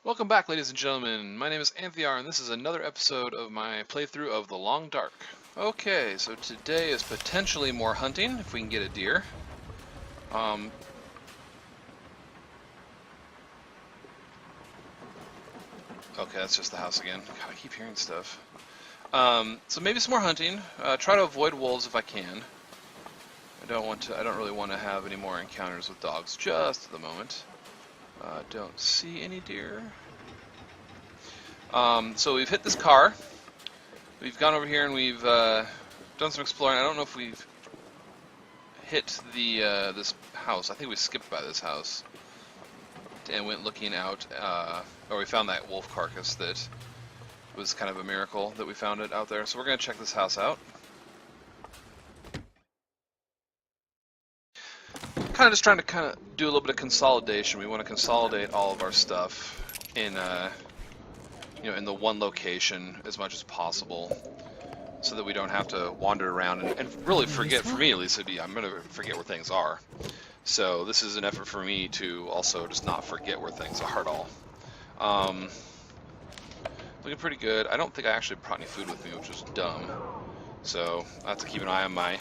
Welcome back, ladies and gentlemen. My name is Anthar, and this is another episode of my playthrough of The Long Dark. Okay, so today is potentially more hunting, if we can get a deer. Okay, that's just the house again. God, I keep hearing stuff. So maybe some more hunting. Try to avoid wolves if I can. I don't really want to have any more encounters with dogs just at the moment. Don't see any deer. So we've hit this car. We've gone over here and we've done some exploring. I don't know if we've hit the this house. I think we skipped by this house and went looking out, or we found that wolf carcass that was kind of a miracle that we found it out there. So we're going to check this house out. Kind of just trying to do a little bit of consolidation. We want to consolidate all of our stuff in in the one location as much as possible, so that we don't have to wander around and really forget. For me, at least, I'm going to forget where things are. So this is an effort for me to also just not forget where things are at all. Looking pretty good. I don't think I actually brought any food with me, which was dumb. So I have to keep an eye on my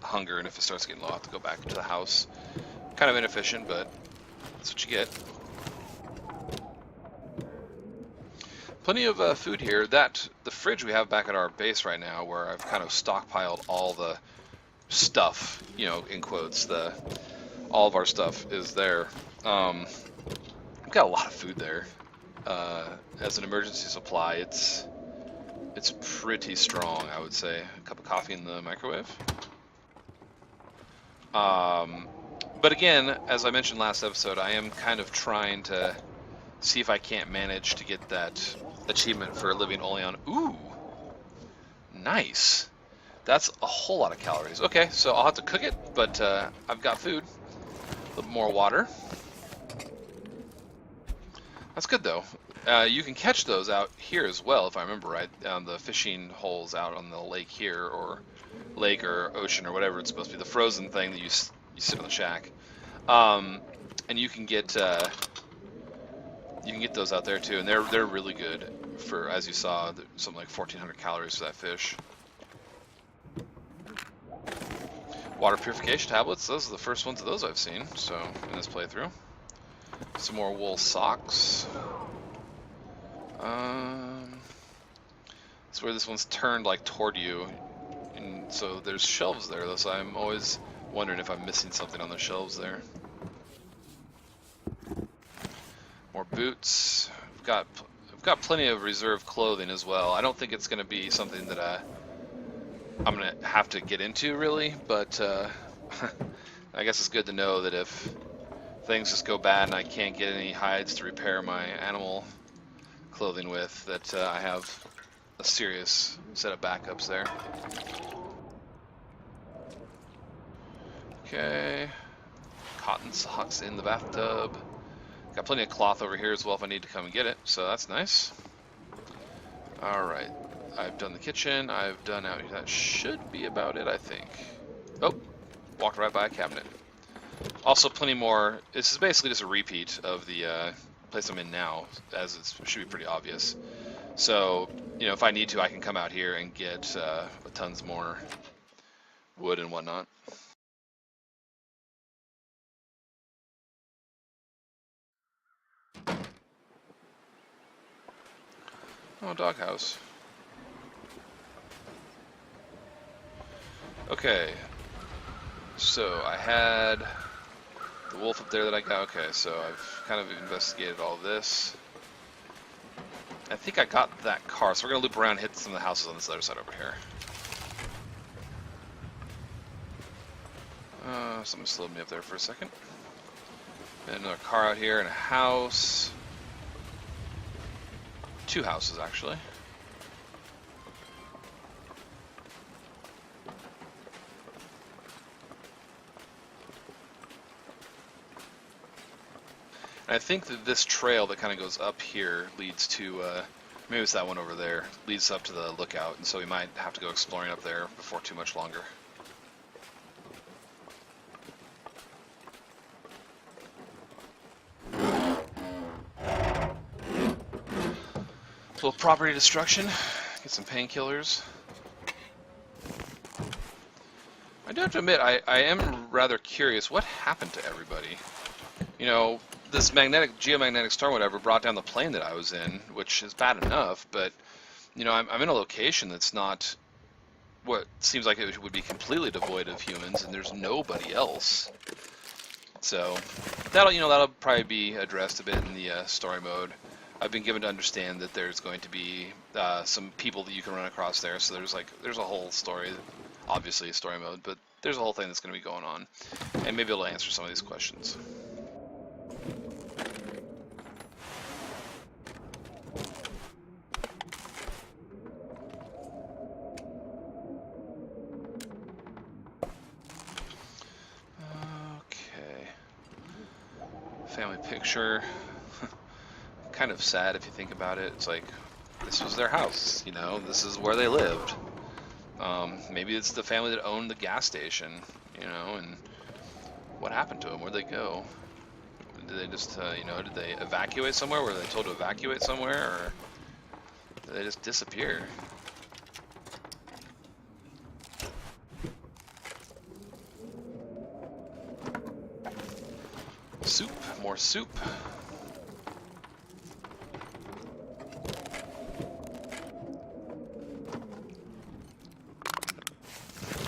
hunger, and if it starts getting low, I have to go back to the house. Kind of inefficient, but that's what you get. Plenty of food here. The fridge we have back at our base right now, where I've kind of stockpiled all the stuff, in quotes, all of our stuff is there. We've got a lot of food there. As an emergency supply, it's pretty strong, I would say. A cup of coffee in the microwave. But again, as I mentioned last episode, I am kind of trying to see if I can't manage to get that achievement for living only on... Ooh! Nice! That's a whole lot of calories. Okay, so I'll have to cook it, but I've got food. A little more water. That's good, though. You can catch those out here as well, if I remember right, on the fishing holes out on the lake here, or lake or ocean or whatever it's supposed to be, the frozen thing that you sit on the shack. And you can get those out there too, and they're really good for, as you saw, something like 1,400 calories for that fish. Water purification tablets, those are the first ones of those I've seen, so in this playthrough. Some more wool socks. It's where this one's turned like toward you, and so there's shelves there, though, so I'm always wondering if I'm missing something on the shelves there. More boots. I've got plenty of reserve clothing as well. I don't think it's going to be something that I'm going to have to get into, really, but I guess it's good to know that if things just go bad and I can't get any hides to repair my animal clothing with, that I have a serious set of backups there. Okay. Cotton socks in the bathtub. Got plenty of cloth over here as well if I need to come and get it, so that's nice. Alright, I've done the kitchen, I've done out here. That should be about it, I think. Oh, walked right by a cabinet. Also plenty more. This is basically just a repeat of the place I'm in now, as it should be pretty obvious. So, if I need to, I can come out here and get tons more wood and whatnot. Oh, doghouse. Okay, so I had the wolf up there that I got. Okay, so I've kind of investigated all this. I think I got that car, so we're going to loop around and hit some of the houses on this other side over here. Someone slowed me up there for a second. And another car out here and a house. Two houses, actually. And I think that this trail that kind of goes up here leads to, maybe it's that one over there, leads up to the lookout, and so we might have to go exploring up there before too much longer. little property destruction. Get some painkillers. I do have to admit, I am rather curious. What happened to everybody? You know, this geomagnetic storm, whatever, brought down the plane that I was in, which is bad enough, but, you know, I'm in a location that's not what seems like it would be completely devoid of humans, and there's nobody else. So, that'll probably be addressed a bit in the story mode. I've been given to understand that there's going to be some people that you can run across there, so there's a whole story, obviously a story mode, but there's a whole thing that's going to be going on, and maybe it'll answer some of these questions. Okay. Family picture. Kind of sad if you think about it. It's like, this was their house, you know, this is where they lived. Maybe it's the family that owned the gas station, you know, and what happened to them? Where'd they go? Did they just, did they evacuate somewhere? Were they told to evacuate somewhere, or did they just disappear? Soup, more soup.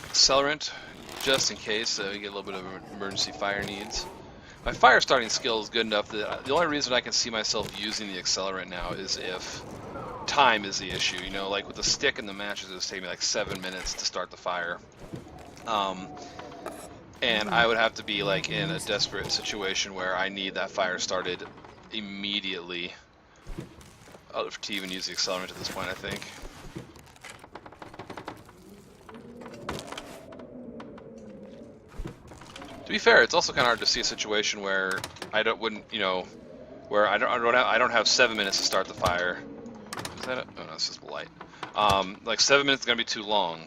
Accelerant, just in case you get a little bit of emergency fire needs. My fire starting skill is good enough that the only reason I can see myself using the accelerant now is if time is the issue. You know, like with the stick and the matches, it was taking me like 7 minutes to start the fire. And I would have to be like in a desperate situation where I need that fire started immediately to even use the accelerant at this point, I think. To be fair, it's also kind of hard to see a situation where I don't have 7 minutes to start the fire. Is that it? Oh no, it's just the light. Like 7 minutes is gonna be too long,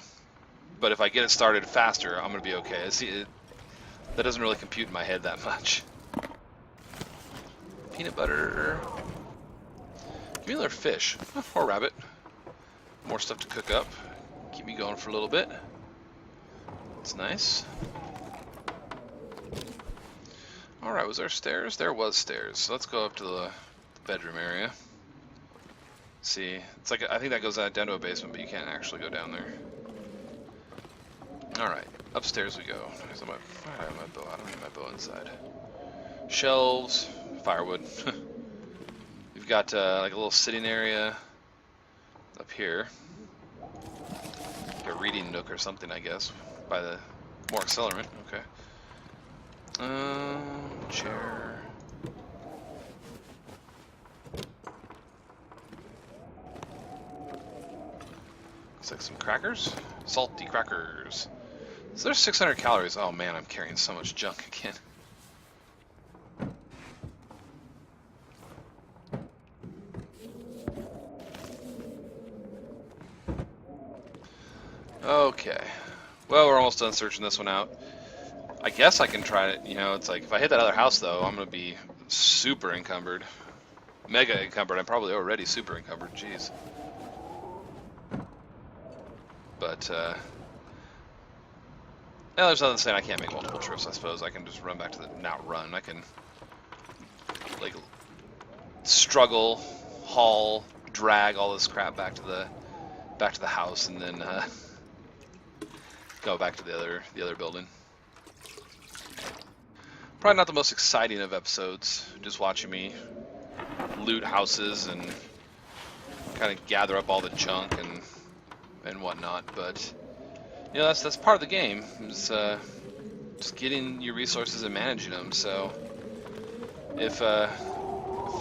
but if I get it started faster, I'm gonna be okay. That doesn't really compute in my head that much. Peanut butter. Give me another fish or rabbit. More stuff to cook up. Keep me going for a little bit. It's nice. Alright, was there stairs? There was stairs. So let's go up to the bedroom area. See, it's like, I think that goes down to a basement, but you can't actually go down there. Alright, upstairs we go. I have my bow. I don't need my bow inside. Shelves, firewood. We've got like a little sitting area up here. Like a reading nook or something, I guess, by the more accelerant. Okay. Chair. Looks like some crackers. Salty crackers. So there's 600 calories. Oh man, I'm carrying so much junk again. Okay. Well, we're almost done searching this one out. I guess I can try it, you know, it's like, if I hit that other house, though, I'm going to be super encumbered. Mega encumbered. I'm probably already super encumbered, jeez. But, yeah, there's nothing saying I can't make multiple trips, I suppose. I can just run back to the, not run, I can, like, struggle, haul, drag all this crap back to the house, and then, go back to the other building. Probably not the most exciting of episodes, just watching me loot houses and kind of gather up all the junk and whatnot, but you know, that's part of the game, is just getting your resources and managing them. So if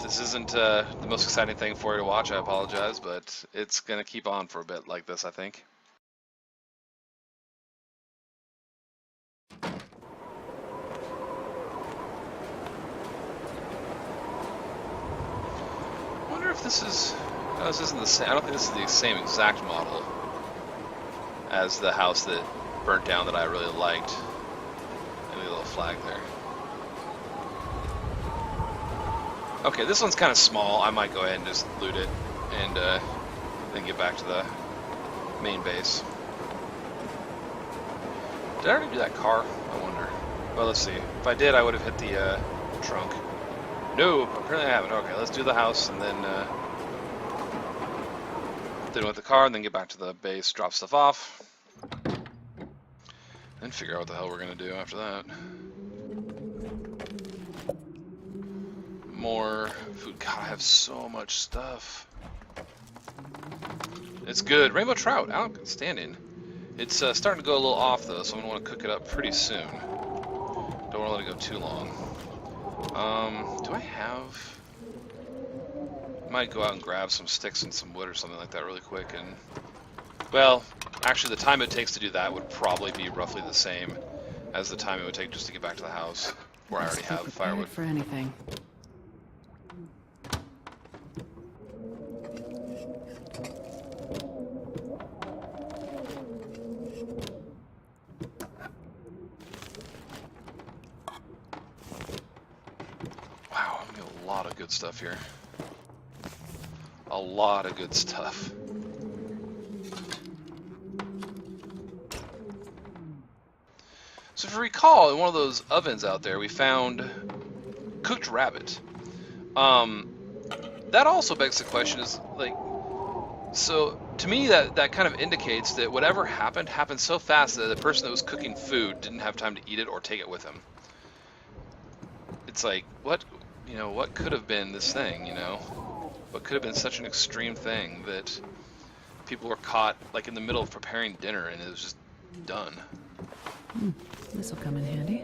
this isn't the most exciting thing for you to watch, I apologize, but it's gonna keep on for a bit like this, I think. If this is, no, this isn't the same. I don't think this is the same exact model as the house that burnt down that I really liked. Maybe a little flag there. Okay, this one's kind of small. I might go ahead and just loot it and then get back to the main base. Did I already do that car? I wonder. Well, let's see. If I did, I would have hit the trunk. No, apparently I haven't. Okay, let's do the house, and then with the car, and then get back to the base, drop stuff off, and figure out what the hell we're gonna do after that. More food. God, I have so much stuff. It's good. Rainbow trout, outstanding. It's starting to go a little off though, so I'm gonna want to cook it up pretty soon. Don't want to let it go too long. Do I have? Might go out and grab some sticks and some wood or something like that really quick. And well, actually, the time it takes to do that would probably be roughly the same as the time it would take just to get back to the house, where I already have firewood. For anything. Wow, I'm getting a lot of good stuff here. A lot of good stuff. So if you recall, in one of those ovens out there, we found cooked rabbit. That also begs the question is, like, so to me that kind of indicates that whatever happened so fast that the person that was cooking food didn't have time to eat it or take it with him. It's like, what could have been this thing, What could have been such an extreme thing that people were caught, like, in the middle of preparing dinner and it was just done. This'll come in handy.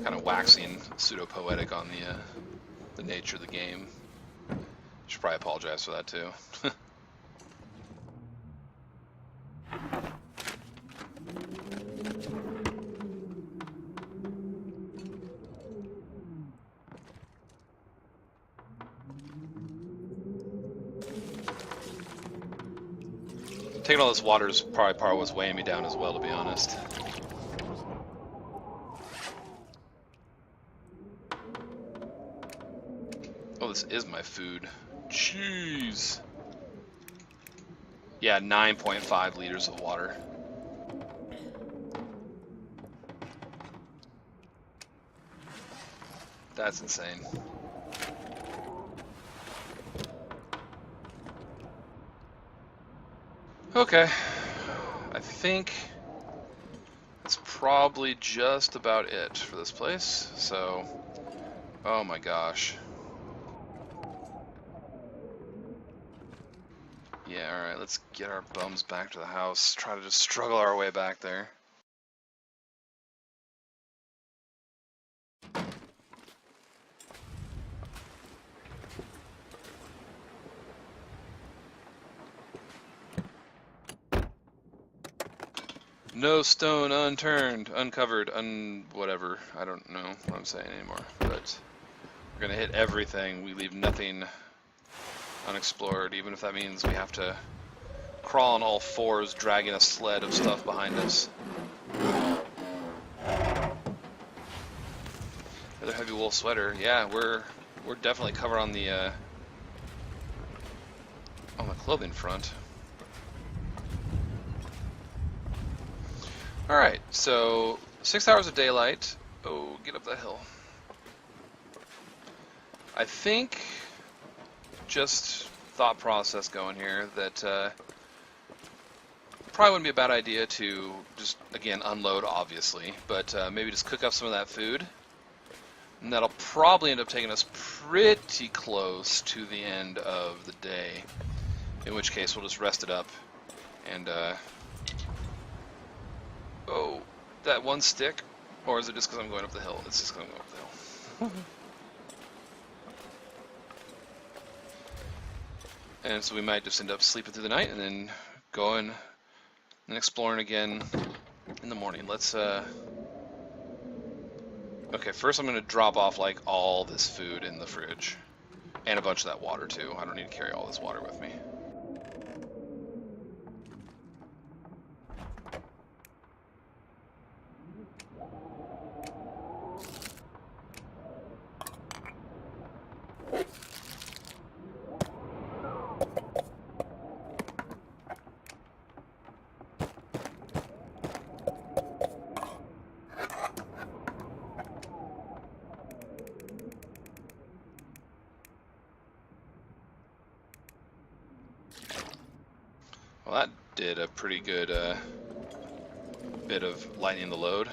Kind of waxing pseudo-poetic on the nature of the game. Should probably apologize for that too. Taking all this water is probably part of what's weighing me down as well, to be honest. Oh, this is my food. Jeez. Yeah, 9.5 liters of water. That's insane. Okay, I think that's probably just about it for this place. So, oh my gosh. Yeah, alright, let's get our bums back to the house. Try to just struggle our way back there. No stone unturned, uncovered, whatever. I don't know what I'm saying anymore. But we're gonna hit everything. We leave nothing unexplored, even if that means we have to crawl on all fours, dragging a sled of stuff behind us. Another heavy wool sweater. Yeah, we're definitely covered on the clothing front. Alright, so 6 hours of daylight. Oh, get up that hill. I think, just thought process going here, that probably wouldn't be a bad idea to just, again, unload, obviously, but maybe just cook up some of that food. And that'll probably end up taking us pretty close to the end of the day, in which case we'll just rest it up and oh, that one stick? Or is it just because I'm going up the hill? It's just because I'm going up the hill. And so we might just end up sleeping through the night and then going and exploring again in the morning. Let's, okay, first I'm going to drop off, like, all this food in the fridge. And a bunch of that water, too. I don't need to carry all this water with me. that did a pretty good bit of lightening the load.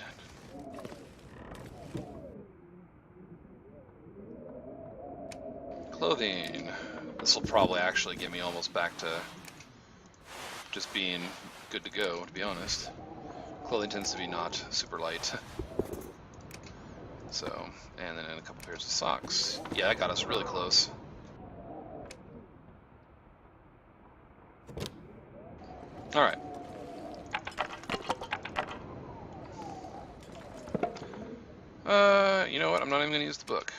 Clothing. This will probably actually get me almost back to just being good to go, to be honest. Clothing tends to be not super light. So, and then a couple pairs of socks. Yeah, that got us really close. Alright. You know what? I'm not even going to use the book.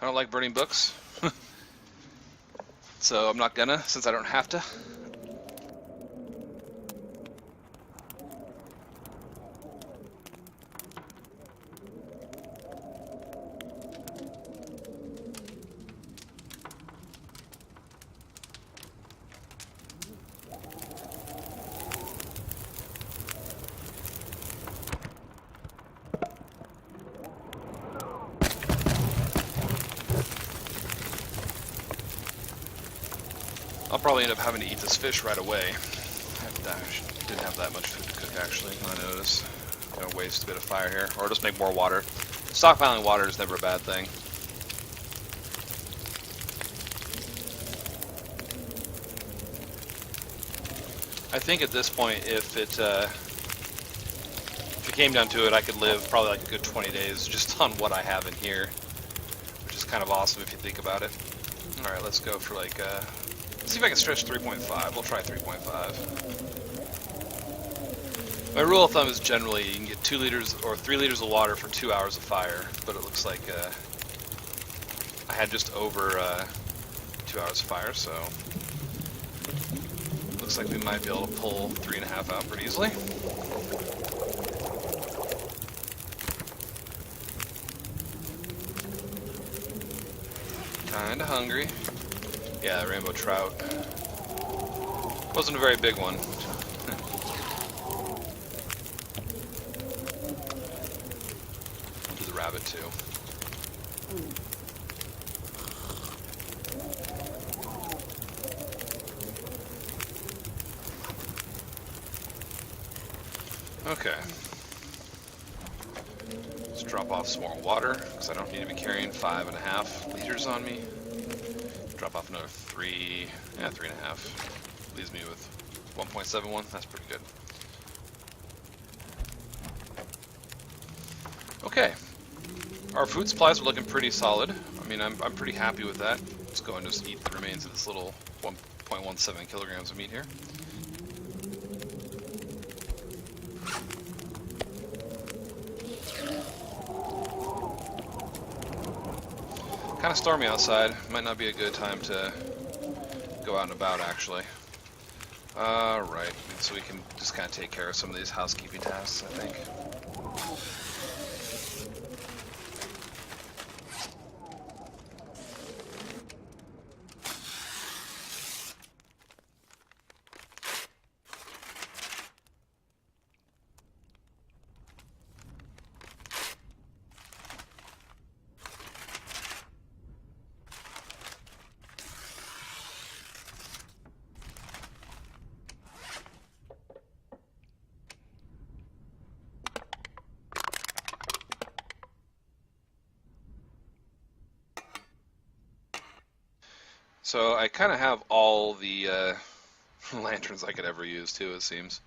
I don't like burning books. So I'm not gonna, since I don't have to. I'll probably end up having to eat this fish right away. I didn't have that much food to cook, actually, I noticed. Gonna waste a bit of fire here, or just make more water. Stockpiling water is never a bad thing. I think at this point, if it came down to it, I could live probably like a good 20 days just on what I have in here, which is kind of awesome if you think about it. All right, let's go for like, let's see if I can stretch 3.5. We'll try 3.5. My rule of thumb is generally you can get 2 liters or 3 liters of water for 2 hours of fire, but it looks like I had just over 2 hours of fire, so looks like we might be able to pull 3.5 out pretty easily. Kinda hungry. Yeah, rainbow trout. Wasn't a very big one. Do the rabbit too. Okay. Let's drop off some more water, because I don't need to be carrying 5.5 liters on me. Drop off another 3.5. Leaves me with 1.71. That's pretty good. Okay. Our food supplies are looking pretty solid. I mean, I'm pretty happy with that. Let's go and just eat the remains of this little 1.17 kilograms of meat here. Kind of stormy outside. Might not be a good time to go out and about, actually. Alright, so we can just kind of take care of some of these housekeeping tasks, I think. So I kind of have all the lanterns I could ever use too, it seems.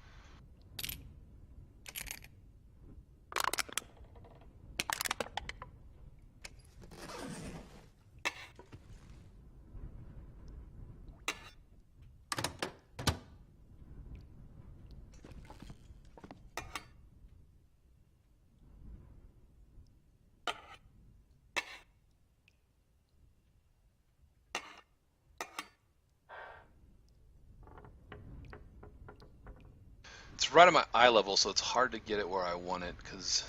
It's right at my eye level, so it's hard to get it where I want it, because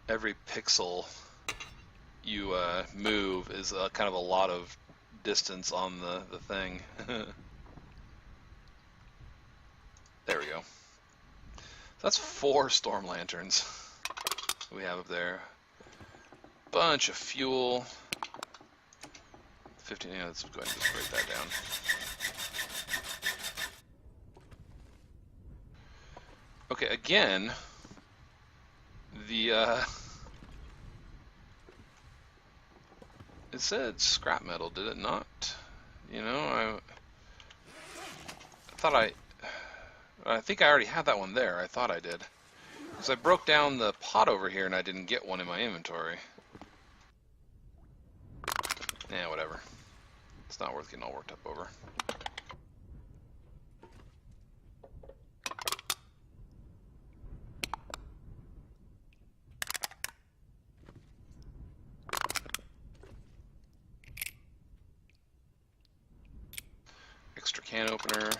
every pixel you move is kind of a lot of distance on the thing. There we go. So that's 4 storm lanterns we have up there. Bunch of fuel. 15, yeah, let's go ahead and just break that down. Okay, again, the it said scrap metal, did it not? You know, I think I already had that one there. I thought I did. Because I broke down the pot over here and I didn't get one in my inventory. Yeah, whatever. It's not worth getting all worked up over. Extra can opener.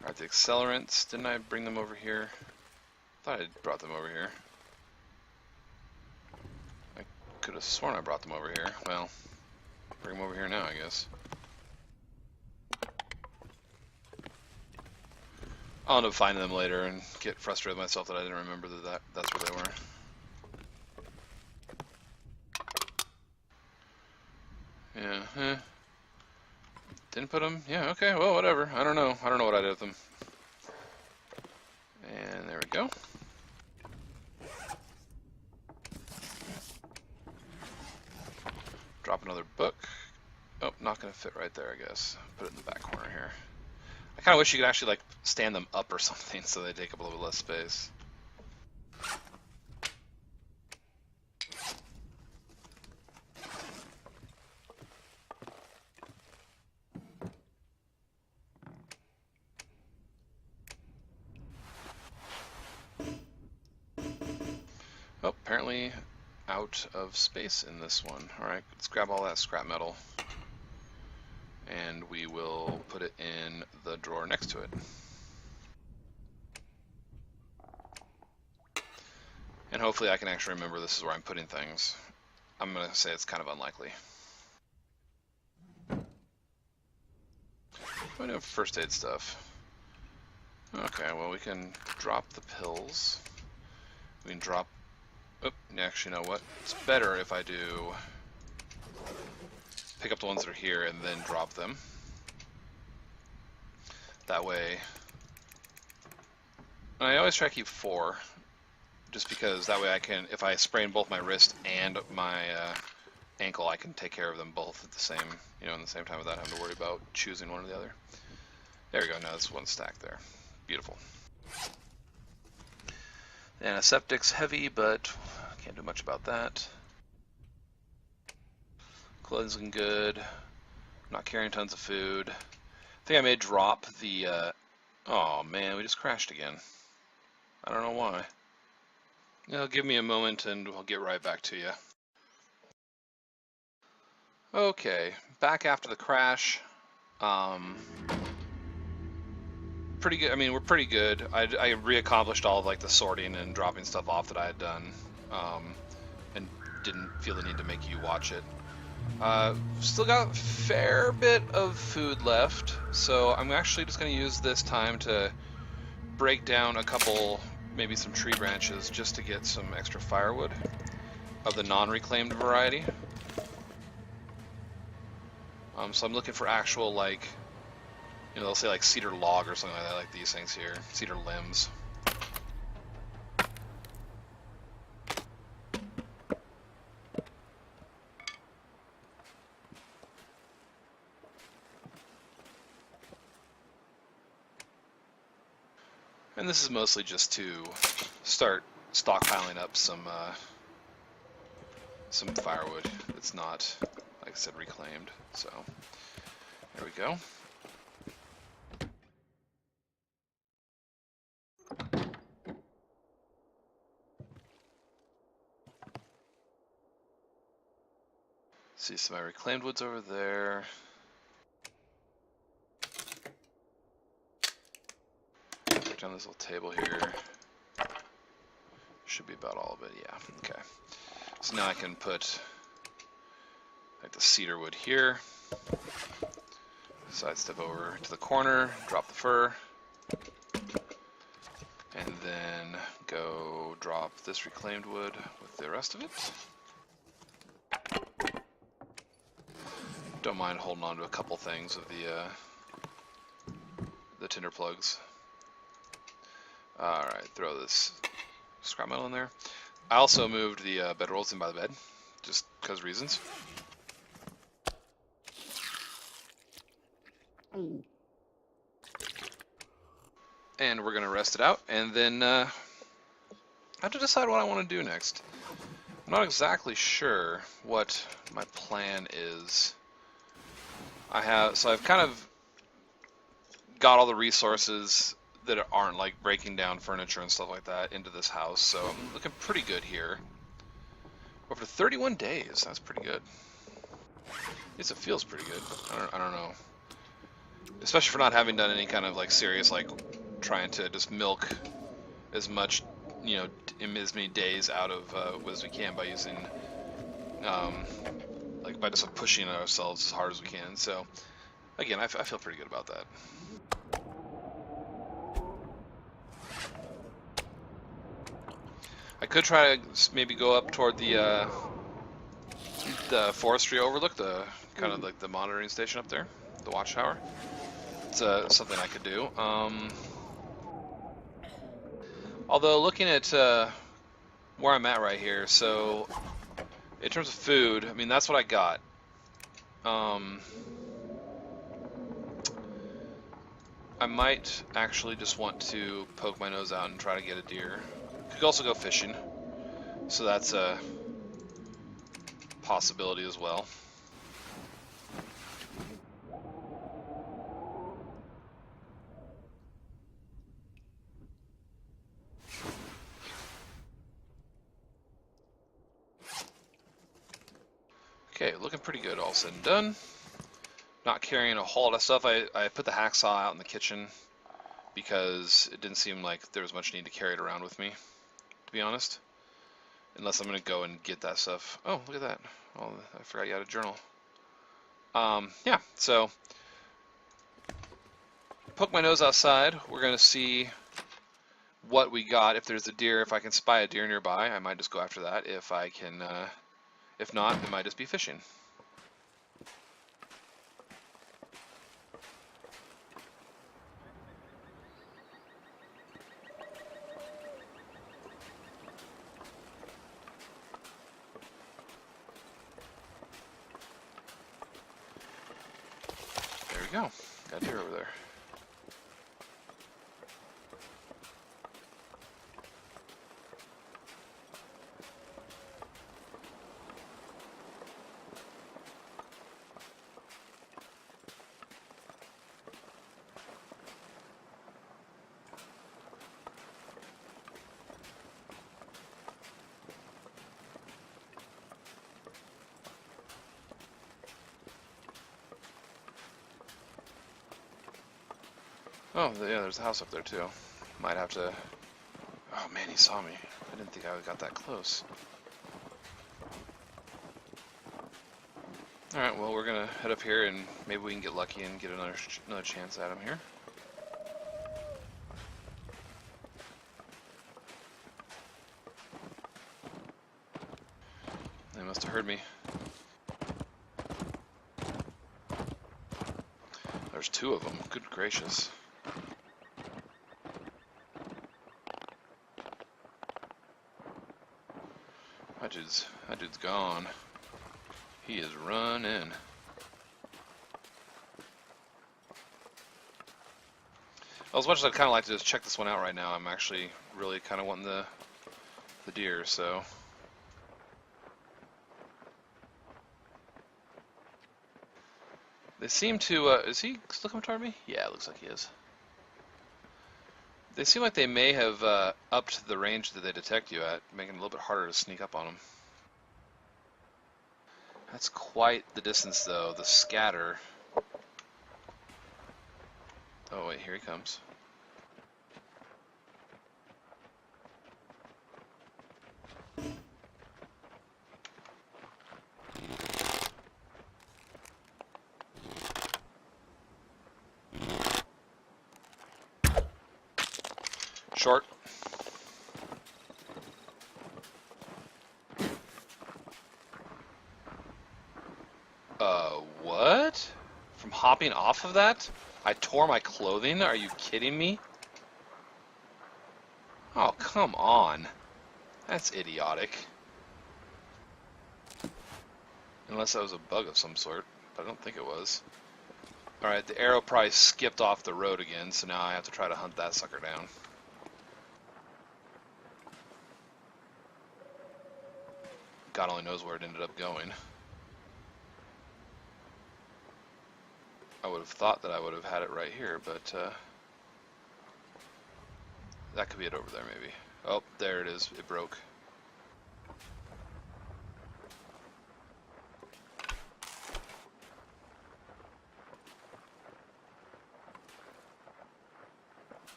Alright, the accelerants. Didn't I bring them over here? I thought I brought them over here. I could have sworn I brought them over here. Well, bring them over here now, I guess. I'll end up finding them later and get frustrated with myself that I didn't remember that's where they were. Yeah, didn't put them? Yeah, okay, well, whatever. I don't know. I don't know what I did with them. And there we go. Drop another book. Oh, not going to fit right there, I guess. Put it in the back corner here. I kind of wish you could actually, like, stand them up or something so they take up a little bit less space. Oh, apparently out of space in this one. Alright, let's grab all that scrap metal. And we will put it in the drawer next to it. And hopefully I can actually remember this is where I'm putting things. I'm going to say it's kind of unlikely. We have first aid stuff. Okay, well we can drop the pills. We can drop... Oh, actually, you know what? It's better if I do... pick up the ones that are here and then drop them. That way... And I always try to keep 4. Just because that way I can, if I sprain both my wrist and my ankle, I can take care of them both at the same, in the same time without having to worry about choosing one or the other. There we go, now there's one stack there. Beautiful. The antiseptic's heavy, but can't do much about that. Clothing's good. I'm not carrying tons of food. I think I may drop the, oh man, we just crashed again. I don't know why. Give me a moment and we'll get right back to you. Okay, back after the crash. Pretty good. I mean, we're pretty good. I re-accomplished all of like the sorting and dropping stuff off that I had done, and didn't feel the need to make you watch it. Still got a fair bit of food left, so I'm actually just going to use this time to break down a couple, maybe some tree branches, just to get some extra firewood of the non-reclaimed variety. So I'm looking for actual, like, they'll say like cedar log or something like that, like these things here, cedar limbs. And this is mostly just to start stockpiling up some firewood. It's not, like I said, reclaimed. So there we go. See some of my reclaimed wood's over there. Put down this little table here. Should be about all of it, yeah, okay. So now I can put like the cedar wood here. Sidestep over to the corner, drop the fir. And then go drop this reclaimed wood with the rest of it. Don't mind holding on to a couple things of the tinder plugs. Alright, throw this scrap metal in there. I also moved the bedrolls in by the bed, just because reasons. And we're going to rest it out, and then I have to decide what I want to do next. I'm not exactly sure what my plan is. So I've kind of got all the resources that aren't like breaking down furniture and stuff like that into this house, so I'm looking pretty good here. Over 31 days, that's pretty good. At least it feels pretty good. I don't know. Especially for not having done any kind of like serious like trying to just milk as much, you know, in as many days out of as we can by using, like by just pushing ourselves as hard as we can. So again, I feel pretty good about that. I could try to maybe go up toward the forestry overlook, the kind of like the monitoring station up there, the watchtower. It's something I could do. Although looking at where I'm at right here, so in terms of food, I mean that's what I got. I might actually just want to poke my nose out and try to get a deer. Could also go fishing, so that's a possibility as well. Okay, looking pretty good all said and done. Not carrying a whole lot of stuff. I put the hacksaw out in the kitchen because it didn't seem like there was much need to carry it around with me, to be honest. Unless I'm going to go and get that stuff. Oh, look at that. Oh, I forgot you had a journal. Yeah, so poke my nose outside. We're going to see what we got. If there's a deer, if I can spy a deer nearby, I might just go after that. If I can, if not, it might just be fishing. There we go. Got a deer over there. Oh, yeah, there's a house up there too. Might have to... Oh man, he saw me. I didn't think I got that close. Alright, well we're gonna head up here and maybe we can get lucky and get another chance at him here. They must have heard me. There's two of them. Good gracious. That dude's gone. He is running. Well, as much as I'd kind of like to just check this one out right now, I'm actually really kind of wanting the deer, so... They seem to, is he still coming toward me? Yeah, it looks like he is. They seem like they may have upped the range that they detect you at, making it a little bit harder to sneak up on them. That's quite the distance, though. The scatter. Oh, wait, here he comes. Short. What? From hopping off of that? I tore my clothing? Are you kidding me? come on. That's idiotic. Unless that was a bug of some sort, but I don't think it was. Alright, the arrow probably skipped off the road again, so now I have to try to hunt that sucker down. God only knows where it ended up going. I would have thought that I would have had it right here, but that could be it over there maybe. Oh, there it is. It broke.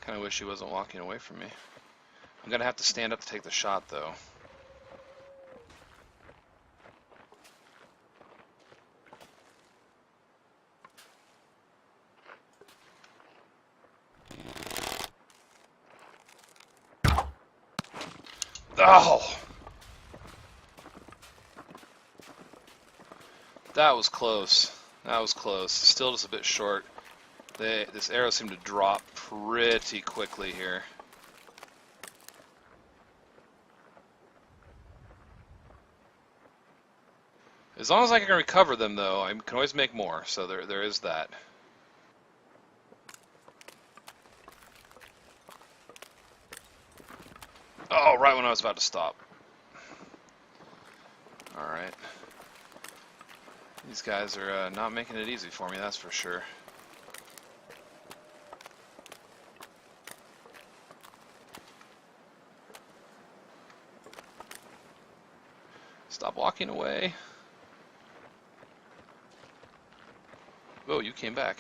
Kind of wish he wasn't walking away from me. I'm gonna have to stand up to take the shot though. Oh! That was close. That was close. Still just a bit short. This arrow seemed to drop pretty quickly here. As long as I can recover them, though, I can always make more, so there is that. Oh, right when I was about to stop. Alright. These guys are not making it easy for me, that's for sure. Stop walking away. Oh, you came back.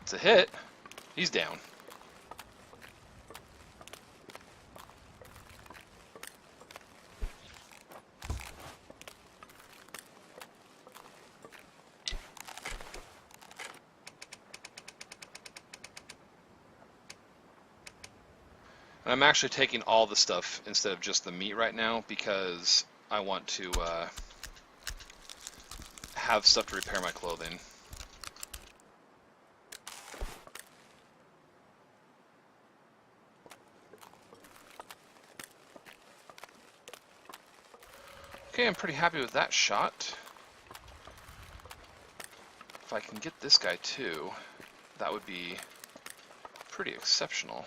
It's a hit. He's down. I'm actually taking all the stuff instead of just the meat right now because I want to have stuff to repair my clothing. Okay, I'm pretty happy with that shot. If I can get this guy too, that would be pretty exceptional.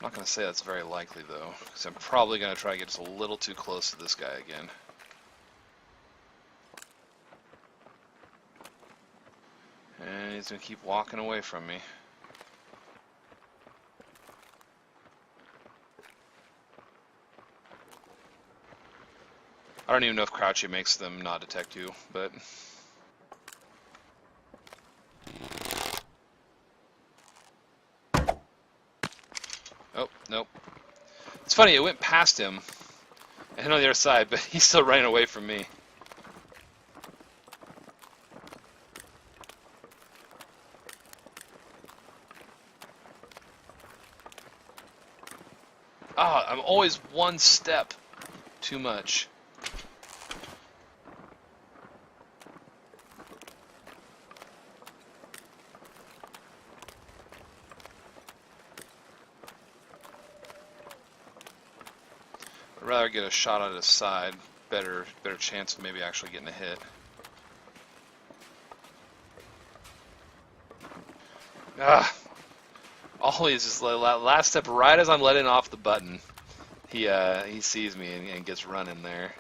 I'm not going to say that's very likely, though, because I'm probably going to try to get just a little too close to this guy again. And he's going to keep walking away from me. I don't even know if crouching makes them not detect you, but... Oh, nope. It's funny, it went past him and on the other side, but he's still running away from me. Ah, I'm always one step too much. I'd rather get a shot on his side. Better chance of maybe actually getting a hit. Ah, always just last step right as I'm letting off the button. He sees me and gets running there.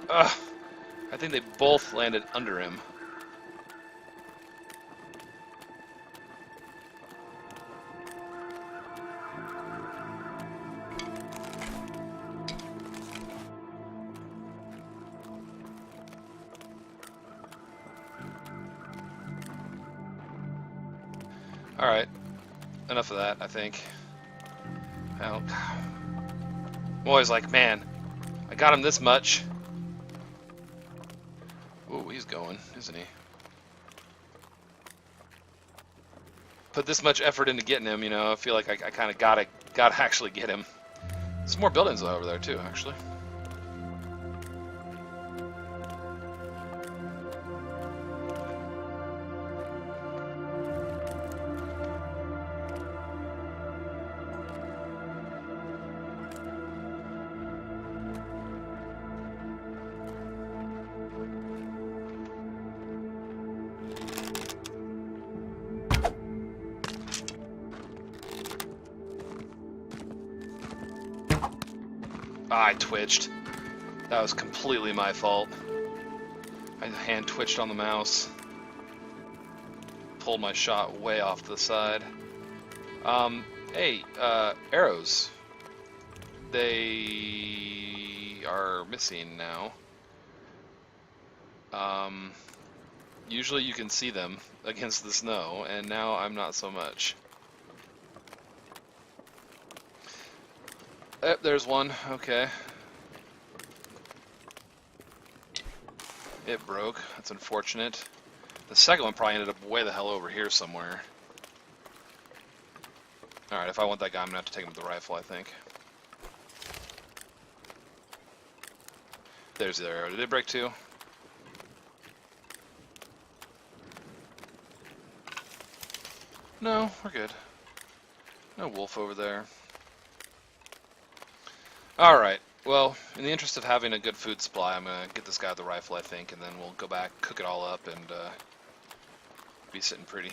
Ugh. I think they both landed under him. Alright. Enough of that, I think. I'm always like, man, I got him this much. Ooh, he's going, isn't he? Put this much effort into getting him, you know, I feel like I kind of gotta actually get him. There's more buildings over there too, actually. I twitched. That was completely my fault. My hand twitched on the mouse. Pulled my shot way off to the side. Hey, arrows. They are missing now. Usually you can see them against the snow, and now I'm not so much. There's one. Okay. It broke. That's unfortunate. The second one probably ended up way the hell over here somewhere. Alright, if I want that guy, I'm gonna have to take him with the rifle, I think. There's the arrow. Did it break too? No, we're good. No wolf over there. Alright, well, in the interest of having a good food supply, I'm gonna get this guy with the rifle, I think, and then we'll go back, cook it all up, and be sitting pretty.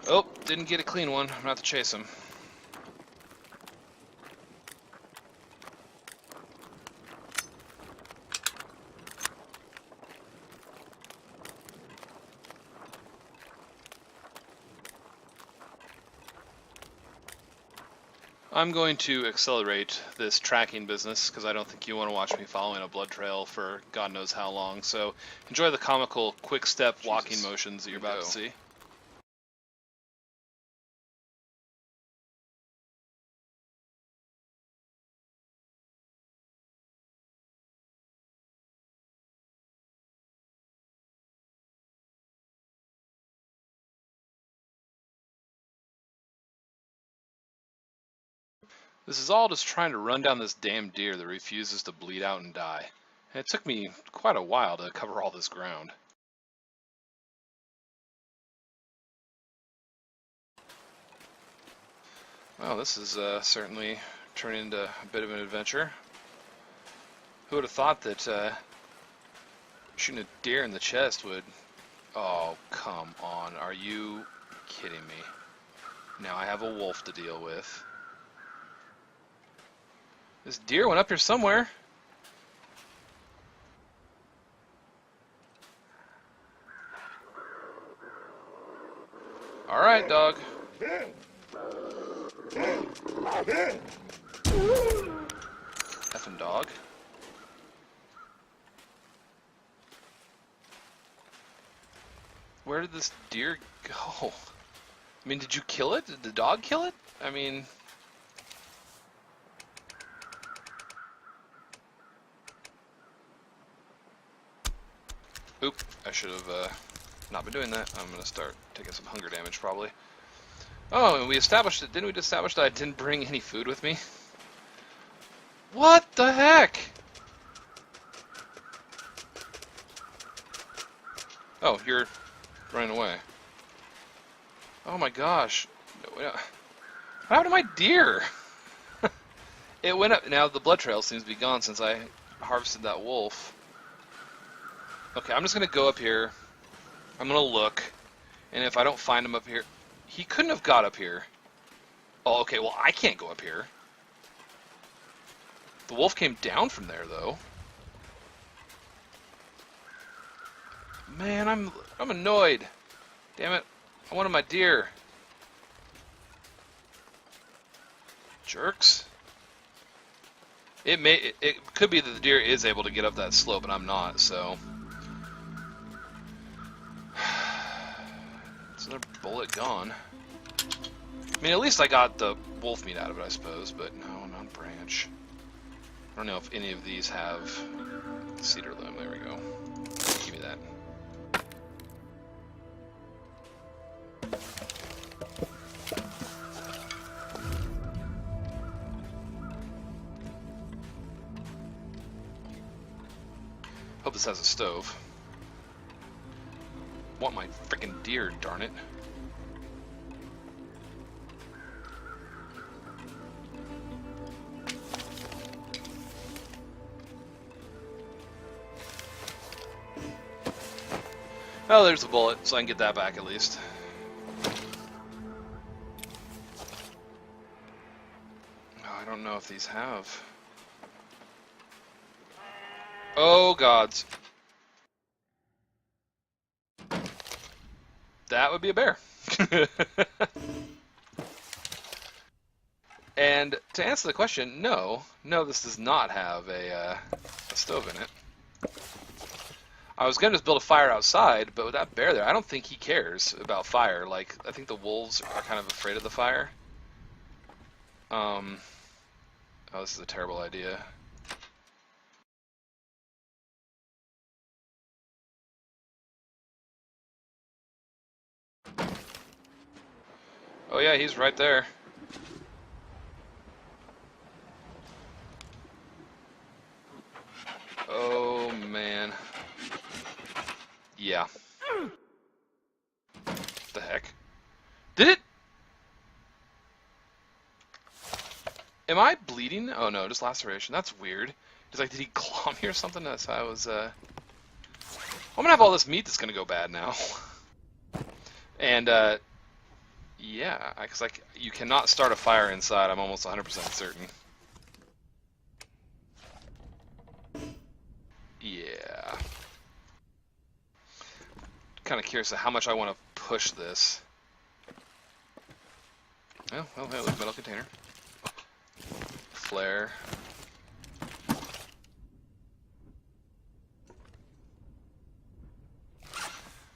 Oh, didn't get a clean one. I'm gonna have to chase him. I'm going to accelerate this tracking business because I don't think you want to watch me following a blood trail for God knows how long. So enjoy the comical quick step walking motions that you're about to see. This is all just trying to run down this damn deer that refuses to bleed out and die. And it took me quite a while to cover all this ground. Well, this is certainly turning into a bit of an adventure. Who would have thought that shooting a deer in the chest would... Oh, come on. Are you kidding me? Now I have a wolf to deal with. This deer went up here somewhere. Alright, dog. Effing dog. Where did this deer go? I mean, did you kill it? Did the dog kill it? I mean... Oop, I should have not been doing that. I'm going to start taking some hunger damage, probably. Oh, and we established it. Didn't we establish that I didn't bring any food with me? What the heck? Oh, you're running away. Oh my gosh. What happened to my deer? It went up. Now the blood trail seems to be gone since I harvested that wolf. Okay, I'm just gonna go up here. I'm gonna look, and if I don't find him up here, he couldn't have got up here. Oh, okay. Well, I can't go up here. The wolf came down from there, though. Man, I'm annoyed. Damn it! I wanted my deer. Jerks. It could be that the deer is able to get up that slope, and I'm not. So. It's another bullet gone. I mean, at least I got the wolf meat out of it, I suppose, but no, not branch. I don't know if any of these have cedar loam. There we go. Give me that. Hope this has a stove. Want my freaking deer, darn it. Oh, there's the bullet, so I can get that back at least. Oh, I don't know if these have. Oh, gods. That would be a bear. And to answer the question, no, this does not have a stove in it. I was gonna just build a fire outside, but with that bear there, I don't think he cares about fire. Like, I think the wolves are kind of afraid of the fire. Oh, this is a terrible idea. Oh yeah, he's right there. Oh man. Yeah. The heck? Did it? Am I bleeding? Oh no, just laceration. That's weird. It's like, did he claw me or something? That's how I was, I'm gonna have all this meat that's gonna go bad now. And, yeah, because like, you cannot start a fire inside, I'm almost 100% certain. Yeah. Kind of curious of how much I want to push this. Oh, well, hey, look, metal container. Flare.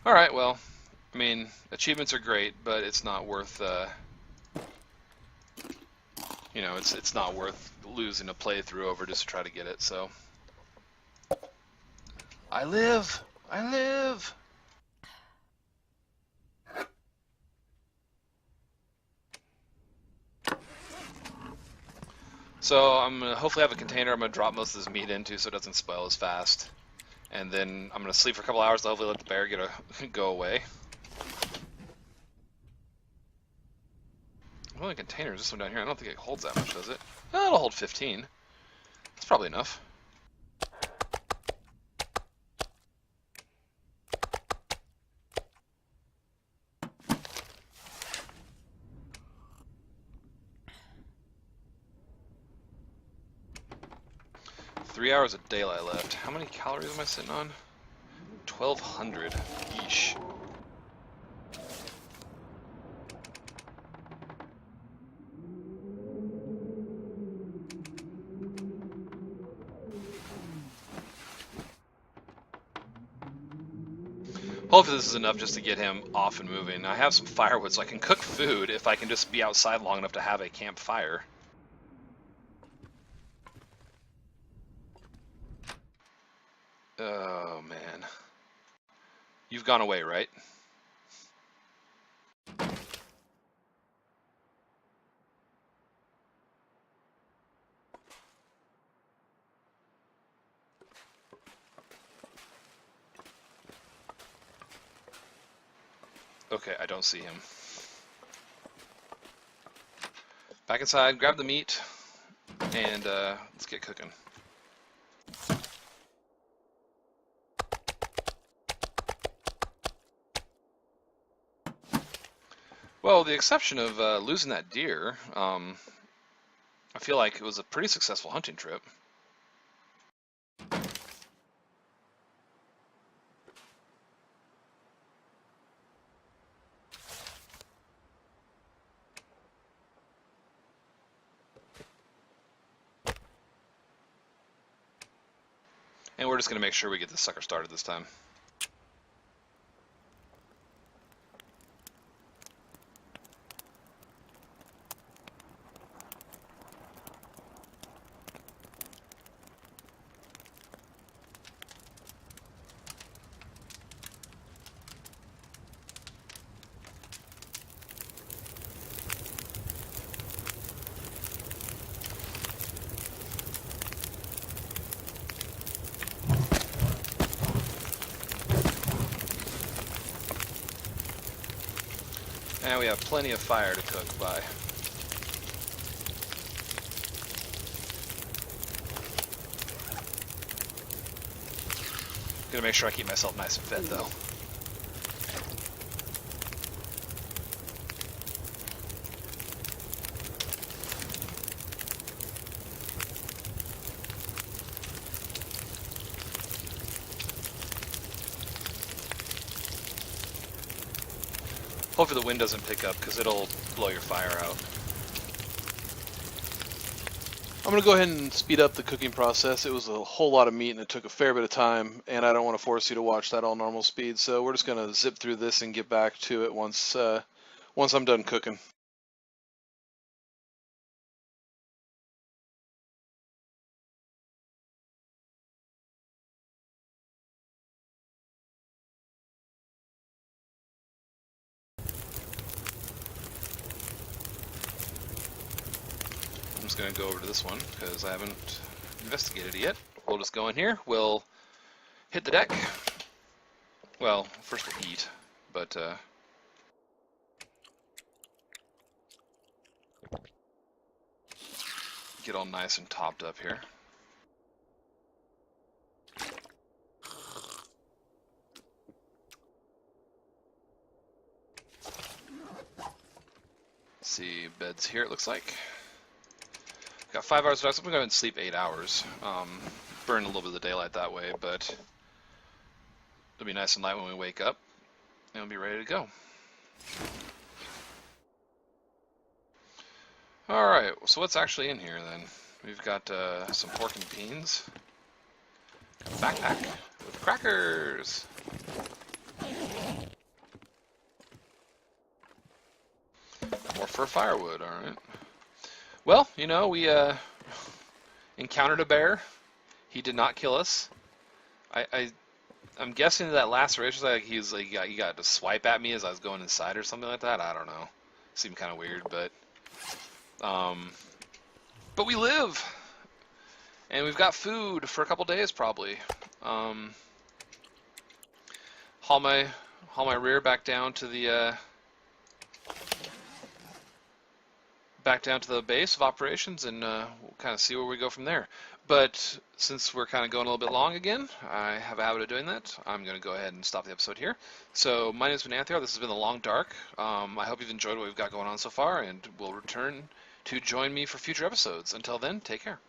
Alright, well, I mean, achievements are great, but it's not worth, you know, it's not worth losing a playthrough over just to try to get it, so. I live! I live! So I'm gonna hopefully have a container I'm gonna drop most of this meat into so it doesn't spoil as fast. And then I'm gonna sleep for a couple hours to hopefully let the bear go away. Only container is this one down here. I don't think it holds that much, does it? Oh, it'll hold 15. That's probably enough. Three hours of daylight left. How many calories am I sitting on? 1,200. Yeesh. Hopefully this is enough just to get him off and moving. I have some firewood so I can cook food if I can just be outside long enough to have a campfire. Oh man. You've gone away, right? Okay, I don't see him. Back inside, grab the meat, and let's get cooking. Well, with the exception of losing that deer, I feel like it was a pretty successful hunting trip. And we're just going to make sure we get this sucker started this time. And we have plenty of fire to cook by. Gonna make sure I keep myself nice and fed though. Hopefully the wind doesn't pick up because it'll blow your fire out. I'm going to go ahead and speed up the cooking process. It was a whole lot of meat and it took a fair bit of time, and I don't want to force you to watch that all normal speed, so we're just going to zip through this and get back to it once I'm done cooking. I'm just gonna go over to this one because I haven't investigated it yet. We'll just go in here. We'll hit the deck. Well, first we'll eat, but get all nice and topped up here. See, beds here it looks like. Got 5 hours of rest. I'm gonna go ahead and sleep 8 hours. Burn a little bit of the daylight that way, but it'll be nice and light when we wake up, and we'll be ready to go. Alright, so what's actually in here then? We've got some pork and beans, a backpack with crackers, more for firewood, alright. Well, you know, we encountered a bear. He did not kill us. I'm guessing that laceration, like he got to swipe at me as I was going inside or something like that. I don't know. Seemed kind of weird, but we live, and we've got food for a couple days probably. Haul my rear back down to the base of operations, and we'll kind of see where we go from there. But since we're kind of going a little bit long again, I have a habit of doing that. I'm going to go ahead and stop the episode here. So my name's been Anthony. This has been The Long Dark. I hope you've enjoyed what we've got going on so far, and will return to join me for future episodes. Until then, take care.